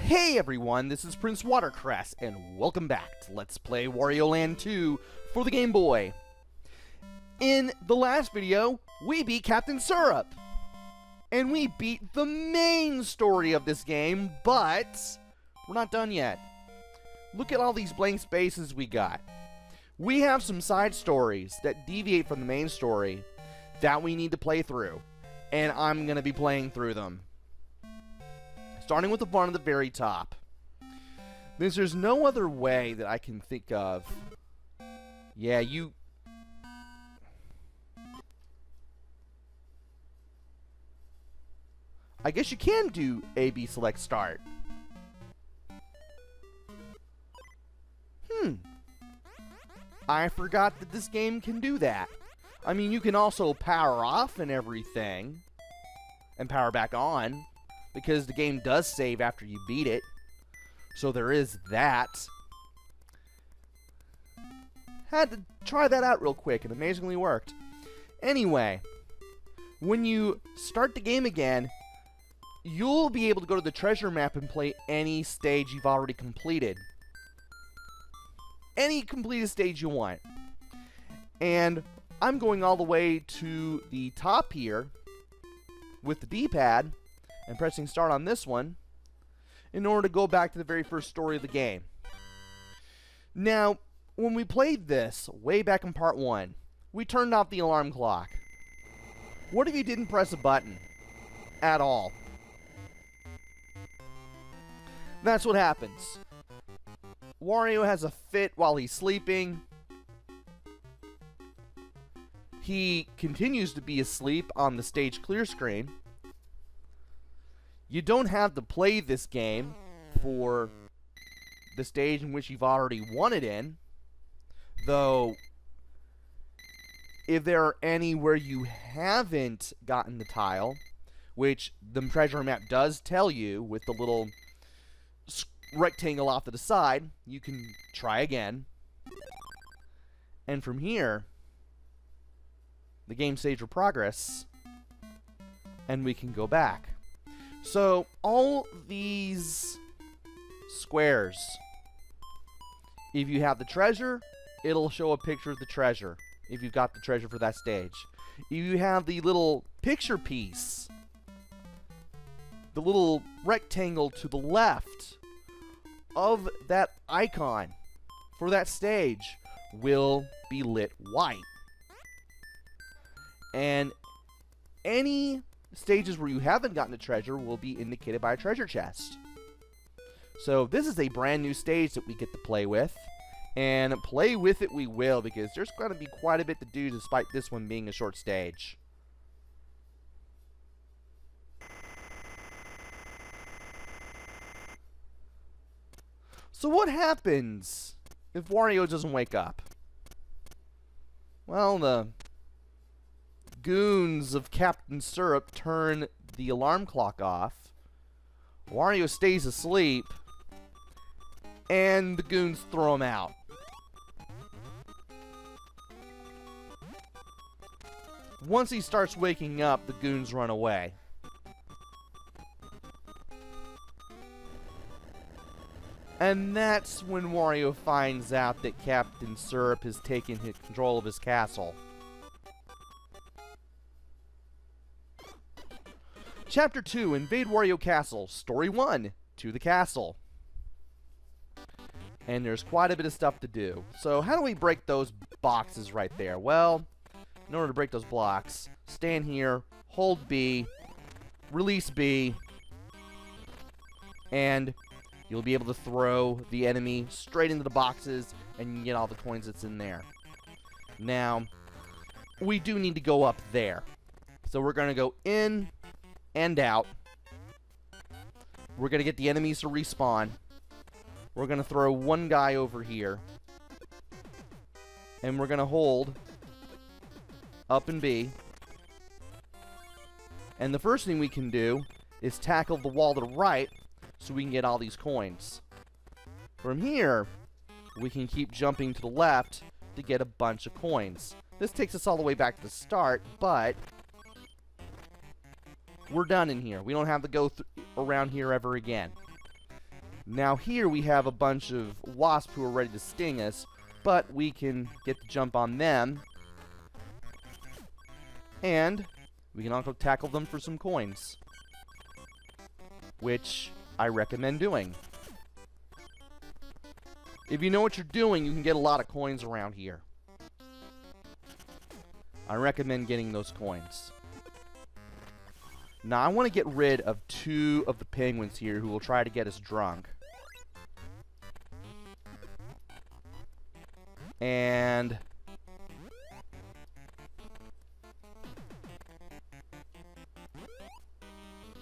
Hey everyone, this is PrinceWatercress, and welcome back to Let's Play Wario Land 2 for the Game Boy. In the last video, we beat Captain Syrup, and we beat the main story of this game, but we're not done yet. Look at all these blank spaces we got. We have some side stories that deviate from the main story that we need to play through, and I'm going to be playing through them. Starting with the barn at the very top. There's no other way that I can think of. Yeah, I guess you can do A, B, select, start. I forgot that this game can do that. I mean, you can also power off and everything, and power back on, because the game does save after you beat it. So there is that. Had to try that out real quick, and amazingly worked. Anyway, when you start the game again, you'll be able to go to the treasure map and play any stage you've already completed. Any completed stage you want. And I'm going all the way to the top here with the D-pad and pressing start on this one in order to go back to the very first story of the game. Now, when we played this way back in part 1, we turned off the alarm clock. What if you didn't press a button at all? That's what happens. Wario has a fit while he's sleeping. He continues to be asleep on the stage clear screen. You don't have to play this game for the stage in which you've already won it in. Though, if there are any where you haven't gotten the tile, which the treasure map does tell you with the little rectangle off to the side, you can try again. And from here, the game saves your progress, and we can go back. So, all these squares, if you have the treasure, it'll show a picture of the treasure, if you've got the treasure for that stage. If you have the little picture piece, the little rectangle to the left of that icon for that stage will be lit white. And any stages where you haven't gotten a treasure will be indicated by a treasure chest. So this is a brand new stage that we get to play with. And play with it we will, because there's going to be quite a bit to do despite this one being a short stage. So what happens if Wario doesn't wake up? Well, the goons of Captain Syrup turn the alarm clock off. Wario stays asleep, and the goons throw him out. Once he starts waking up, the goons run away. And that's when Wario finds out that Captain Syrup has taken control of his castle. Chapter 2, Invade Wario Castle, Story 1, To the Castle. And there's quite a bit of stuff to do. So how do we break those boxes right there? Well, in order to break those blocks, stand here, hold B, release B, and you'll be able to throw the enemy straight into the boxes, and you can get all the coins that's in there. Now, we do need to go up there. So we're going to go in and out. We're going to get the enemies to respawn. We're going to throw one guy over here. And we're going to hold up and B. And the first thing we can do is tackle the wall to the right so we can get all these coins. From here, we can keep jumping to the left to get a bunch of coins. This takes us all the way back to the start, but we're done in here. We don't have to go around here ever again. Now here we have a bunch of wasps who are ready to sting us, but we can get the jump on them. And we can also tackle them for some coins, which I recommend doing. If you know what you're doing, you can get a lot of coins around here. I recommend getting those coins. Now I want to get rid of 2 of the penguins here who will try to get us drunk. And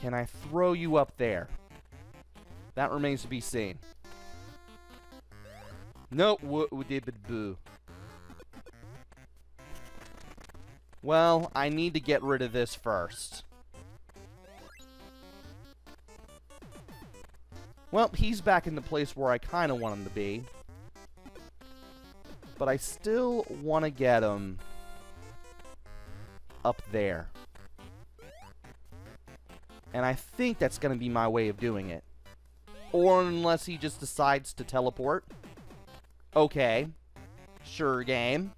can I throw you up there? That remains to be seen. Nope. Boo. Well, I need to get rid of this first. Well, he's back in the place where I kind of want him to be. But I still want to get him up there. And I think that's going to be my way of doing it. Or unless he just decides to teleport. Okay. Sure game.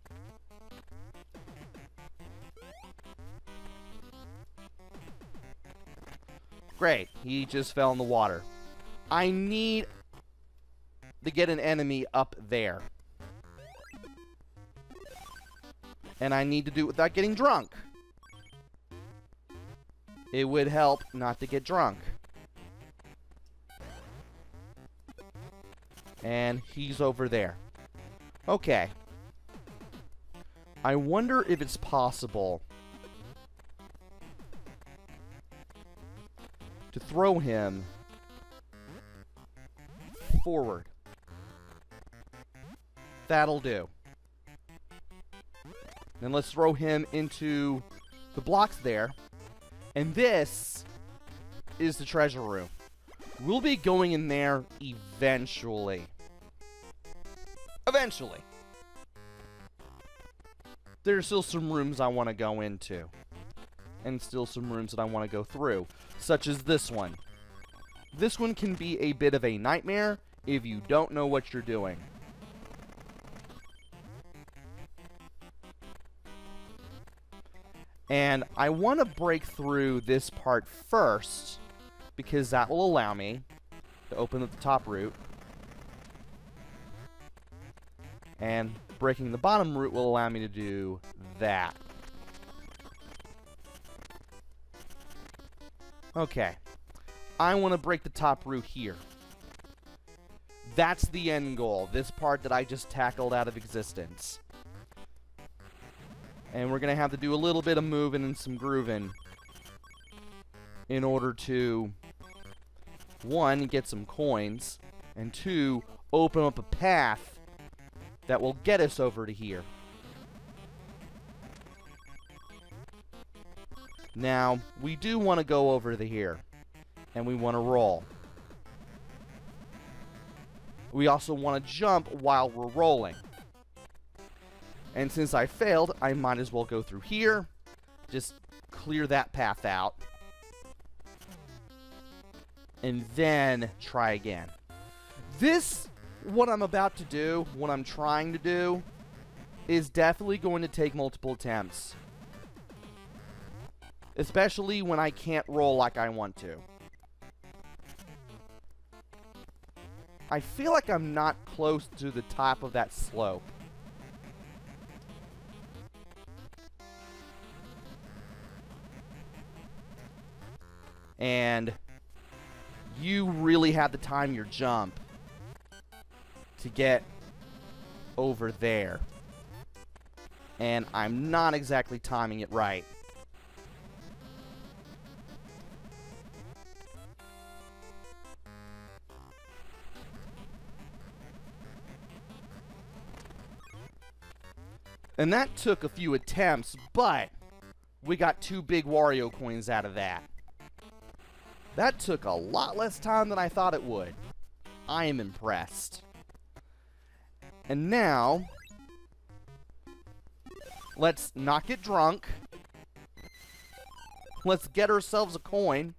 Great. He just fell in the water. I need to get an enemy up there. And I need to do it without getting drunk. It would help not to get drunk. And he's over there. Okay. I wonder if it's possible to throw him forward. That'll do. Then let's throw him into the blocks there. And this is the treasure room. We'll be going in there eventually. Eventually. There's still some rooms I want to go into. And still some rooms that I want to go through. Such as this one. This one can be a bit of a nightmare if you don't know what you're doing. And I want to break through this part first, because that will allow me to open up the top route. And breaking the bottom route will allow me to do that. Okay. I want to break the top route here. That's the end goal, this part that I just tackled out of existence. And we're going to have to do a little bit of moving and some grooving in order to, 1, get some coins, and 2, open up a path that will get us over to here. Now, we do want to go over to here, and we want to roll. We also want to jump while we're rolling. And since I failed, I might as well go through here. Just clear that path out. And then try again. This, what I'm about to do, what I'm trying to do, is definitely going to take multiple attempts. Especially when I can't roll like I want to. I feel like I'm not close to the top of that slope. And you really have to time your jump to get over there. And I'm not exactly timing it right. And that took a few attempts, but we got 2 big Wario coins out of that. That took a lot less time than I thought it would. I am impressed. And now, let's not get drunk. Let's get ourselves a coin.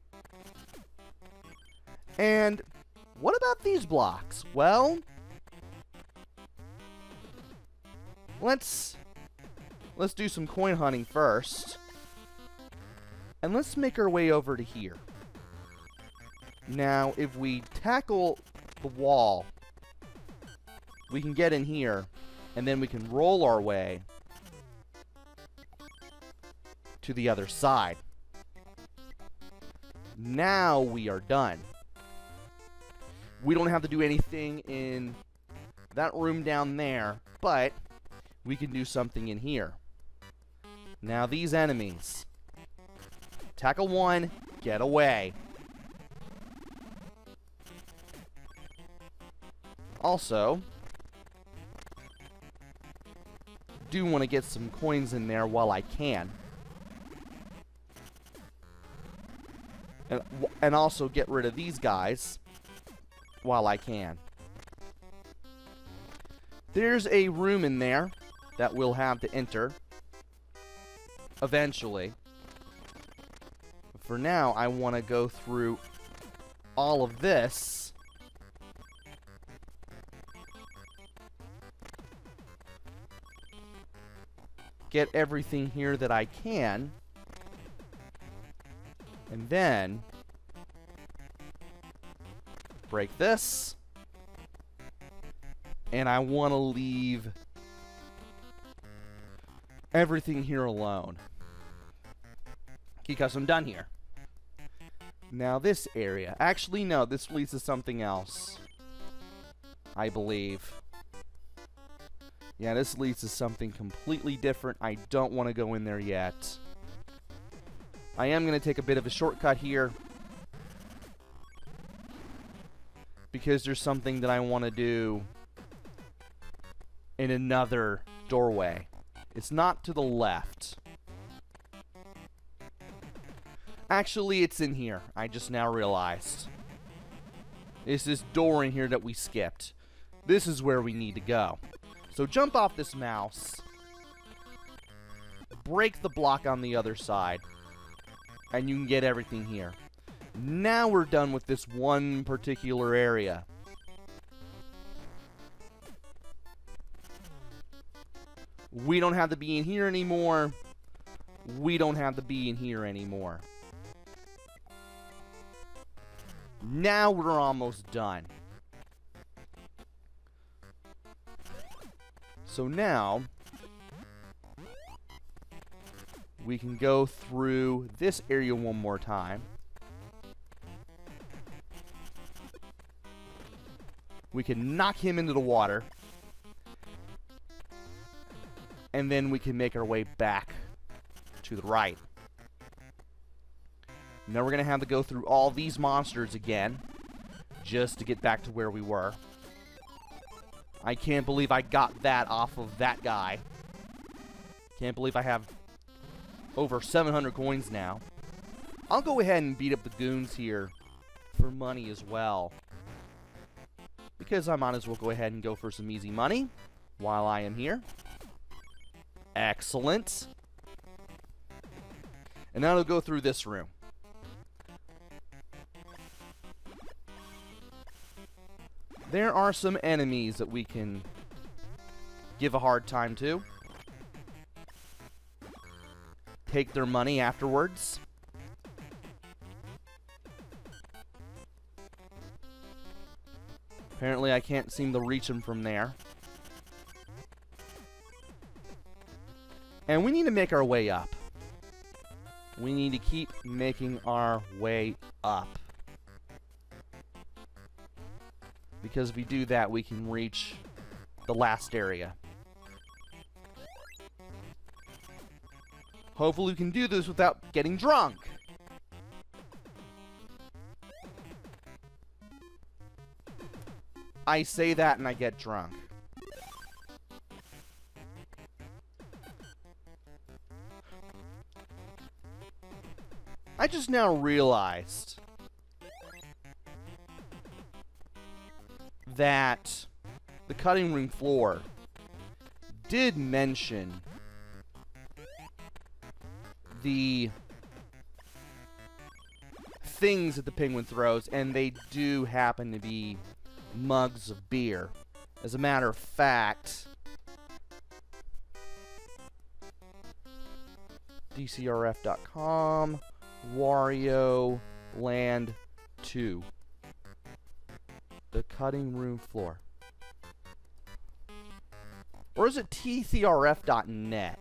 And What about these blocks? Well, let's do some coin hunting first. And let's make our way over to here. Now, if we tackle the wall, we can get in here, and then we can roll our way to the other side. Now we are done. We don't have to do anything in that room down there, but we can do something in here. Now these enemies. Tackle one, get away. Also, do want to get some coins in there while I can. And also get rid of these guys while I can. There's a room in there that we'll have to enter eventually. For now, I want to go through all of this. Get everything here that I can. And then break this. And I want to leave everything here alone, because I'm done here. Now this area. Actually, no, this leads to something else, I believe. Yeah, this leads to something completely different. I don't want to go in there yet. I am going to take a bit of a shortcut here, because there's something that I want to do in another doorway. It's not to the left. Actually, it's in here. I just now realized. It's this door in here that we skipped. This is where we need to go. So jump off this mouse. Break the block on the other side. And you can get everything here. Now we're done with this one particular area. We don't have to be in here anymore. We don't have to be in here anymore. Now we're almost done. So now we can go through this area one more time. We can knock him into the water. And then we can make our way back to the right. Now we're going to have to go through all these monsters again, just to get back to where we were. I can't believe I got that off of that guy. Can't believe I have over 700 coins now. I'll go ahead and beat up the goons here for money as well, because I might as well go ahead and go for some easy money while I am here. Excellent. And now we'll go through this room. There are some enemies that we can give a hard time to. Take their money afterwards. Apparently I can't seem to reach them from there. And we need to make our way up. We need to keep making our way up. Because if we do that, we can reach the last area. Hopefully we can do this without getting drunk. I say that and I get drunk. I just now realized that the cutting room floor did mention the things that the penguin throws, and they do happen to be mugs of beer. As a matter of fact, DCRF.com, Wario Land 2. The cutting room floor. Or is it TCRF.net?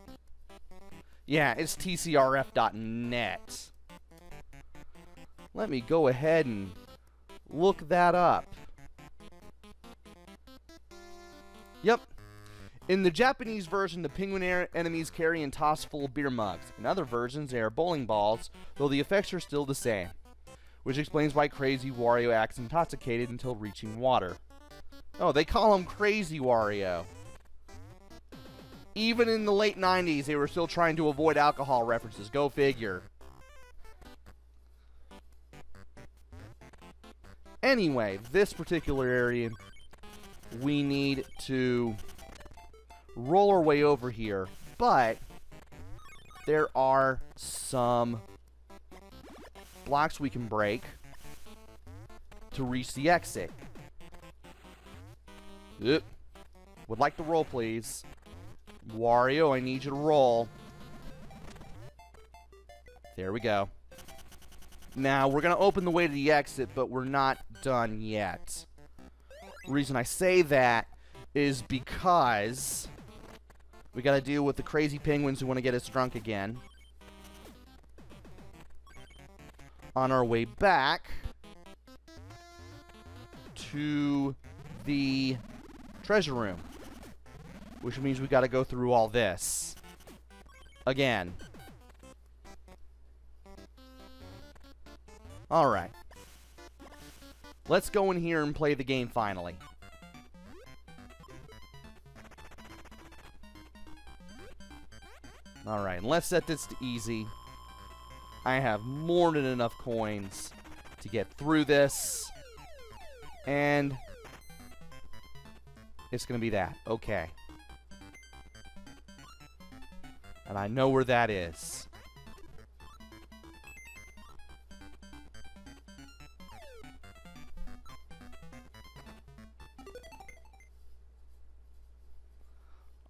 Yeah, it's TCRF.net. Let me go ahead and look that up. Yep. In the Japanese version, the penguin enemies carry and toss full beer mugs. In other versions, they are bowling balls, though the effects are still the same. Which explains why Crazy Wario acts intoxicated until reaching water. Oh, they call him Crazy Wario. Even in the late 90s, they were still trying to avoid alcohol references. Go figure. Anyway, this particular area, we need to roll our way over here, but there are some blocks we can break to reach the exit. Would like to roll, please. Wario, I need you to roll. There we go. Now, we're going to open the way to the exit, but we're not done yet. The reason I say that is because we got to deal with the crazy penguins who want to get us drunk again. On our way back to the treasure room, which means we got to go through all this again. All right. Let's go in here and play the game finally. All right, and let's set this to easy. I have more than enough coins to get through this. And it's going to be that. Okay. And I know where that is.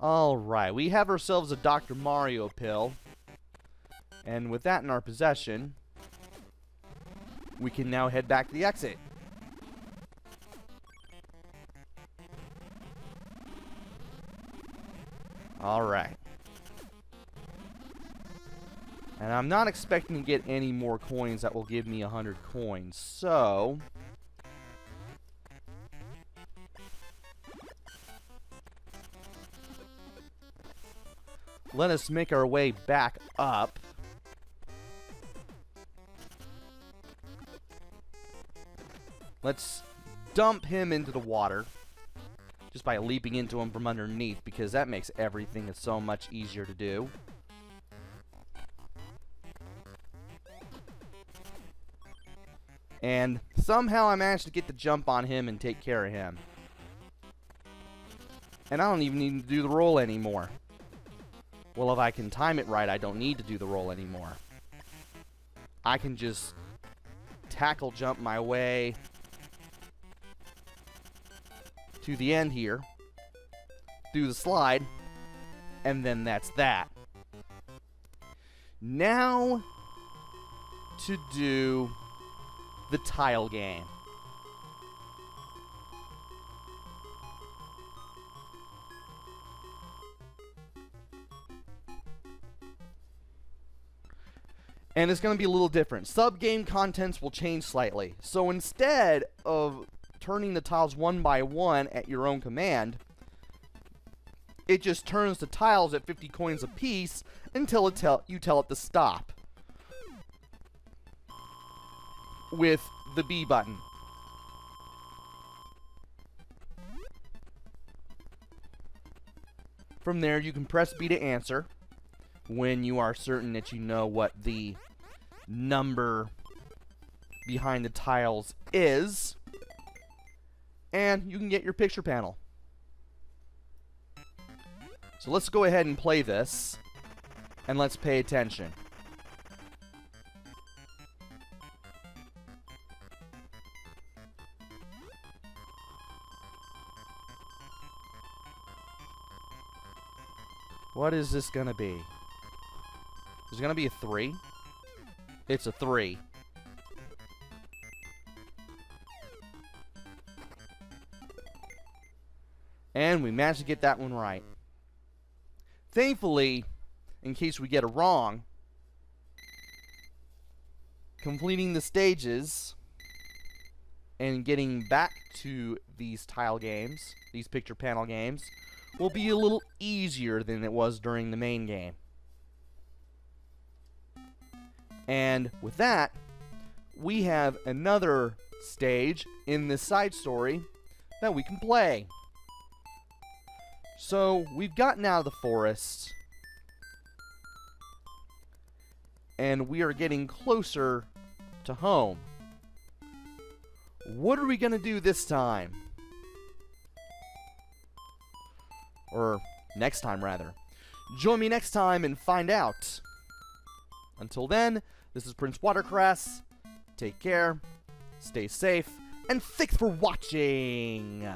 Alright, we have ourselves a Dr. Mario pill. And with that in our possession, we can now head back to the exit. Alright. And I'm not expecting to get any more coins that will give me 100 coins, so let us make our way back up. Let's dump him into the water just by leaping into him from underneath, because that makes everything so much easier to do. And somehow I managed to get the jump on him and take care of him. And I don't even need to do the roll anymore. Well, if I can time it right, I don't need to do the roll anymore. I can just tackle jump my way to the end here, do the slide, and then that's that. Now to do the tile game. And it's going to be a little different. Sub-game contents will change slightly. So instead of turning the tiles one by one at your own command, it just turns the tiles at 50 coins apiece until you tell it to stop with the B button. From there, you can press B to answer when you are certain that you know what the number behind the tiles is, and you can get your picture panel. So let's go ahead and play this, and let's pay attention. What is this gonna be? Is it gonna be a 3? It's a 3. And we managed to get that one right. Thankfully, in case we get it wrong, completing the stages and getting back to these tile games, these picture panel games, will be a little easier than it was during the main game. And with that, we have another stage in this side story that we can play. So, we've gotten out of the forest, and we are getting closer to home. What are we going to do this time? Or next time, rather. Join me next time and find out. Until then, this is PrinceWatercress. Take care, stay safe, and thanks for watching!